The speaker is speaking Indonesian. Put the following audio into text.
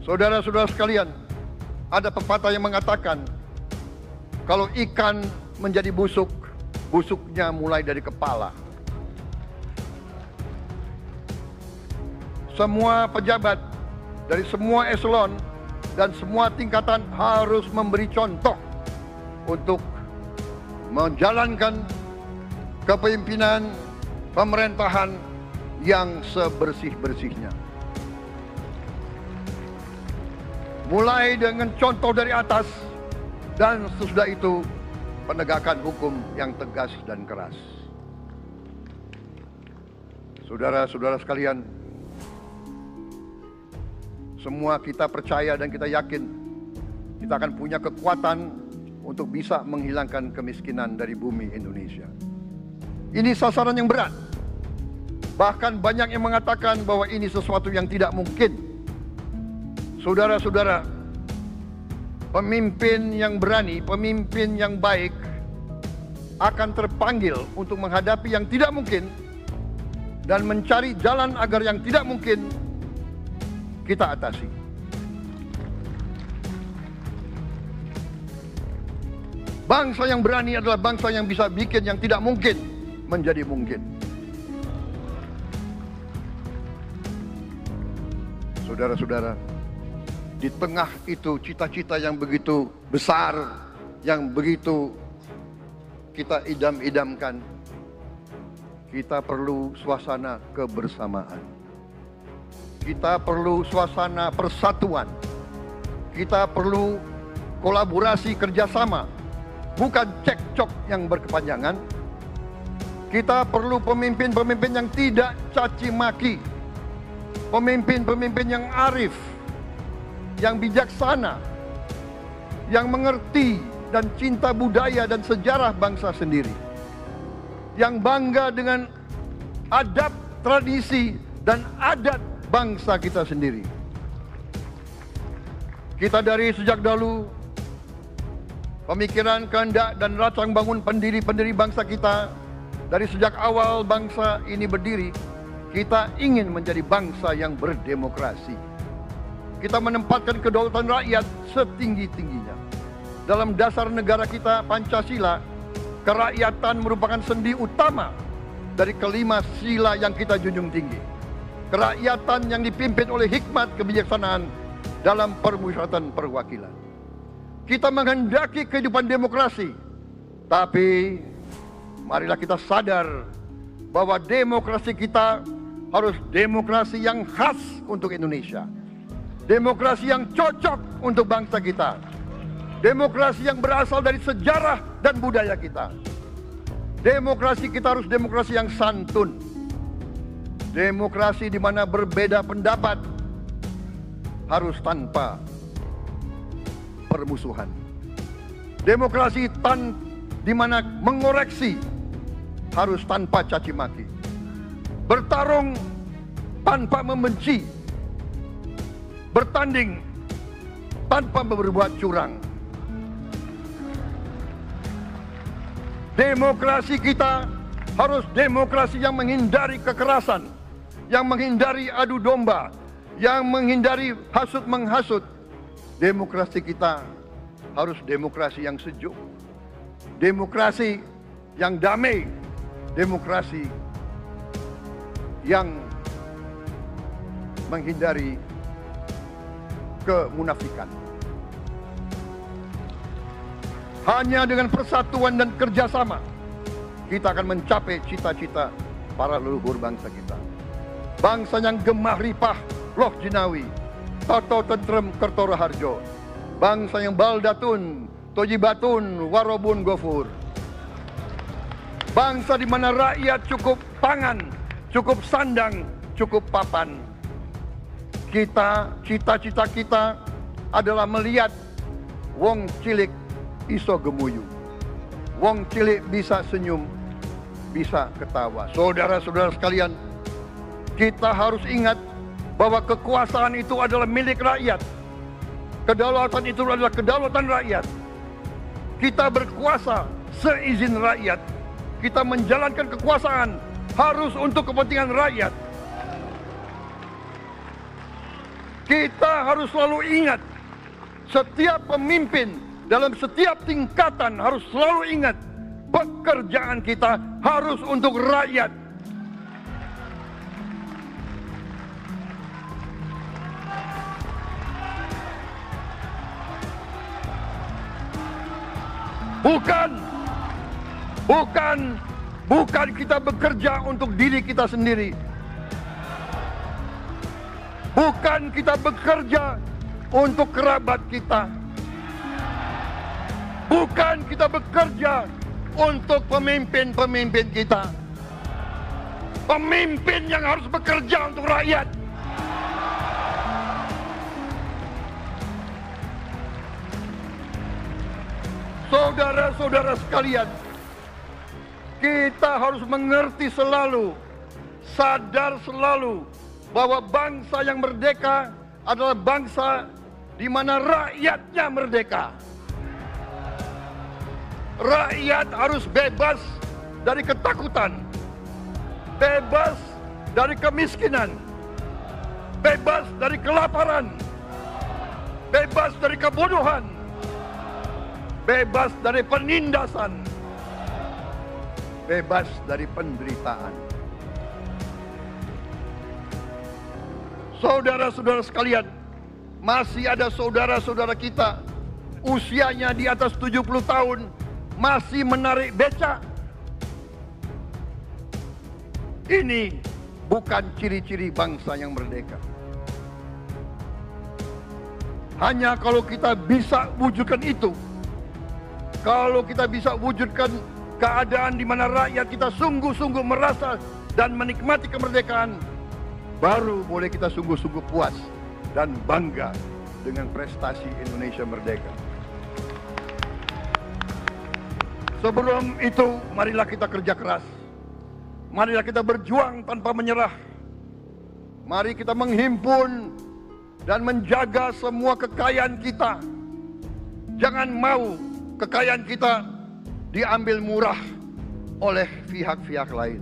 Saudara-saudara sekalian, ada pepatah yang mengatakan, kalau ikan menjadi busuk, busuknya mulai dari kepala. Semua pejabat dari semua eselon dan semua tingkatan harus memberi contoh untuk menjalankan kepemimpinan pemerintahan yang sebersih-bersihnya. Mulai dengan contoh dari atas, dan sesudah itu penegakan hukum yang tegas dan keras. Saudara-saudara sekalian, semua kita percaya dan kita yakin kita akan punya kekuatan untuk bisa menghilangkan kemiskinan dari bumi Indonesia. Ini sasaran yang berat. Bahkan banyak yang mengatakan bahwa ini sesuatu yang tidak mungkin. Saudara-saudara, pemimpin yang berani, pemimpin yang baik akan terpanggil untuk menghadapi yang tidak mungkin dan mencari jalan agar yang tidak mungkin kita atasi. Bangsa yang berani adalah bangsa yang bisa bikin yang tidak mungkin menjadi mungkin. Saudara-saudara, di tengah itu cita-cita yang begitu besar, yang begitu kita idam-idamkan, kita perlu suasana kebersamaan. Kita perlu suasana persatuan. Kita perlu kolaborasi kerjasama, bukan cekcok yang berkepanjangan. Kita perlu pemimpin-pemimpin yang tidak caci maki, pemimpin-pemimpin yang arif, yang bijaksana, yang mengerti dan cinta budaya dan sejarah bangsa sendiri, yang bangga dengan adab, tradisi, dan adat bangsa kita sendiri. Kita dari sejak dahulu, pemikiran, kehendak, dan rancang bangun pendiri-pendiri bangsa kita, dari sejak awal bangsa ini berdiri, kita ingin menjadi bangsa yang berdemokrasi. Kita menempatkan kedaulatan rakyat setinggi-tingginya. Dalam dasar negara kita, Pancasila, kerakyatan merupakan sendi utama dari kelima sila yang kita junjung tinggi. Kerakyatan yang dipimpin oleh hikmat kebijaksanaan dalam permusyawaratan perwakilan. Kita menghendaki kehidupan demokrasi, tapi marilah kita sadar bahwa demokrasi kita harus demokrasi yang khas untuk Indonesia. Demokrasi yang cocok untuk bangsa kita. Demokrasi yang berasal dari sejarah dan budaya kita. Demokrasi kita harus demokrasi yang santun. Demokrasi di mana berbeda pendapat harus tanpa permusuhan. Demokrasi di mana mengoreksi harus tanpa caci maki. Bertarung tanpa membenci. Bertanding tanpa berbuat curang. Demokrasi kita harus demokrasi yang menghindari kekerasan, yang menghindari adu domba, yang menghindari hasut menghasut. Demokrasi kita harus demokrasi yang sejuk, demokrasi yang damai, demokrasi yang menghindari kemunafikan. Hanya dengan persatuan dan kerjasama kita akan mencapai cita-cita para leluhur bangsa kita. Bangsa yang gemah ripah loh jinawi, toto tentrem kertoro harjo. Bangsa yang baldatun, tojibatun, warobun gofur. Bangsa di mana rakyat cukup pangan, cukup sandang, cukup papan. Cita-cita kita adalah melihat wong cilik iso gemuyu. Wong cilik bisa senyum, bisa ketawa. Saudara-saudara sekalian, kita harus ingat bahwa kekuasaan itu adalah milik rakyat. Kedaulatan itu adalah kedaulatan rakyat. Kita berkuasa seizin rakyat. Kita menjalankan kekuasaan harus untuk kepentingan rakyat. Kita harus selalu ingat, setiap pemimpin dalam setiap tingkatan harus selalu ingat, pekerjaan kita harus untuk rakyat. Bukan kita bekerja untuk diri kita sendiri. Bukan kita bekerja untuk kerabat kita. Bukan kita bekerja untuk pemimpin-pemimpin kita. Pemimpin yang harus bekerja untuk rakyat. Saudara-saudara sekalian, kita harus mengerti selalu, sadar selalu bahwa bangsa yang merdeka adalah bangsa di mana rakyatnya merdeka. Rakyat harus bebas dari ketakutan, bebas dari kemiskinan, bebas dari kelaparan, bebas dari kebodohan, bebas dari penindasan, bebas dari penderitaan. Saudara-saudara sekalian, masih ada saudara-saudara kita usianya di atas 70 tahun masih menarik becak. Ini bukan ciri-ciri bangsa yang merdeka. Hanya kalau kita bisa wujudkan itu, kalau kita bisa wujudkan keadaan di mana rakyat kita sungguh-sungguh merasa dan menikmati kemerdekaan, baru boleh kita sungguh-sungguh puas dan bangga dengan prestasi Indonesia merdeka. Sebelum itu, marilah kita kerja keras. Marilah kita berjuang tanpa menyerah. Mari kita menghimpun dan menjaga semua kekayaan kita. Jangan mau kekayaan kita diambil murah oleh pihak-pihak lain.